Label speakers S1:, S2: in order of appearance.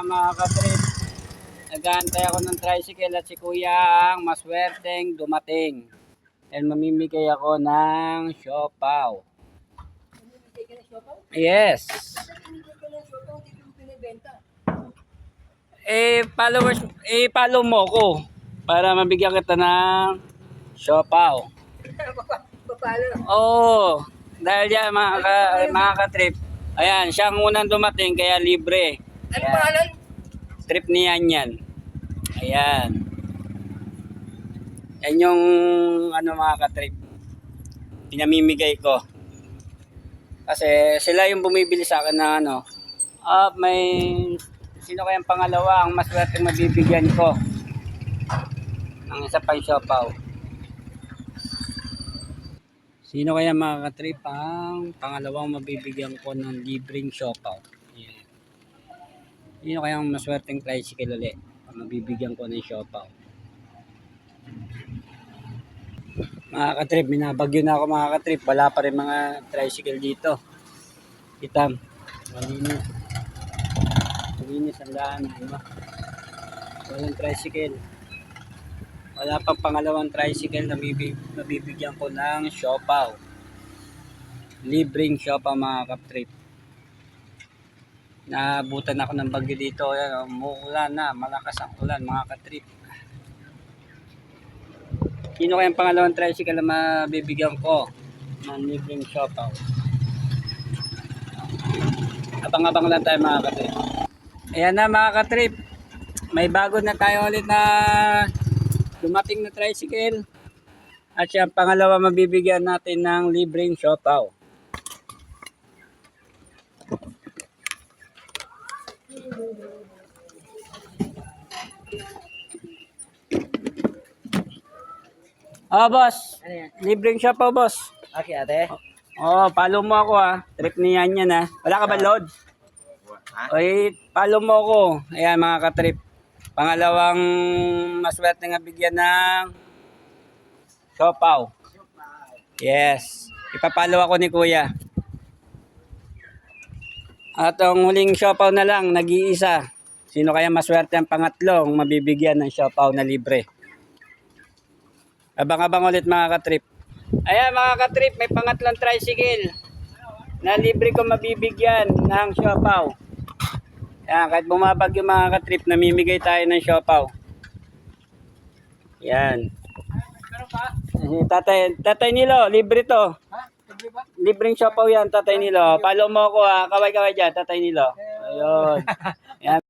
S1: mga katrip. Nag-aantay ako ng tricycle at si kuya ang maswerteng dumating. And mamimigay ako ng siopaw. Yes. Follow mo ko para mabigyan kita ng siopaw. Oo. Dahil yan mga katrip. Ayan, siya ang unang dumating kaya libre.
S2: Ano pangalan?
S1: Trip niya yan. Ayan. Yan yung mga katrip. Pinamimigay ko. Kasi sila yung bumibili sa akin na may sino kayang pangalawa ang maswerteng mabibigyan ko ng isa pang siopaw. Sino kaya mga katrip ang pangalawang mabibigyan ko ng libreng siopaw? Ayan. Sino kaya ang maswerteng tricycle ulit ang mabibigyan ko ng siopaw? Mga katrip, binabagyo na ako mga katrip. Wala pa rin mga tricycle dito. Kitam, malinis. Malinis ang daan. Walang tricycle. Wala pang pangalawang tricycle na mabibigyan ko ng siopaw. Libreng siopaw mga katrip. Naabutan ako ng bagyo dito. Ayan, umuulan na. Malakas ang ulan mga katrip. Sino kayang pangalawang tricycle na mabibigyan ko ng libreng siopaw? Abang-abang lang tayo mga katrip. Ayan na mga katrip. May bago na tayo ulit na dumating na tricycle. At siya ang pangalawa mabibigyan natin ng libreng siopaw. Boss.
S2: Ano yan?
S1: Libreng siopaw, boss.
S2: Okay, ate.
S1: Follow mo ako Trip niya yan Wala ka ba load? Oy, follow mo ako. Ayan mga katrip. Pangalawang maswerte nga bigyan ng siopaw. Yes. Ipapalo ako ni kuya. At ang huling siopaw na lang, nag-iisa. Sino kaya maswerte ang pangatlong mabibigyan ng siopaw na libre? Abang-abang ulit mga katrip. Ayan mga katrip, may pangatlong tricycle na libre ko mabibigyan ng siopaw. Ayan, kahit bumabag yung mga katrip, namimigay tayo ng siopaw. Yan. Tatay Nilo, libre to.
S2: Ha? Libre ba?
S1: Libreng siopaw yan, Tatay Nilo. Follow mo ako Kaway-kaway dyan, Tatay Nilo. Ayun. Yan.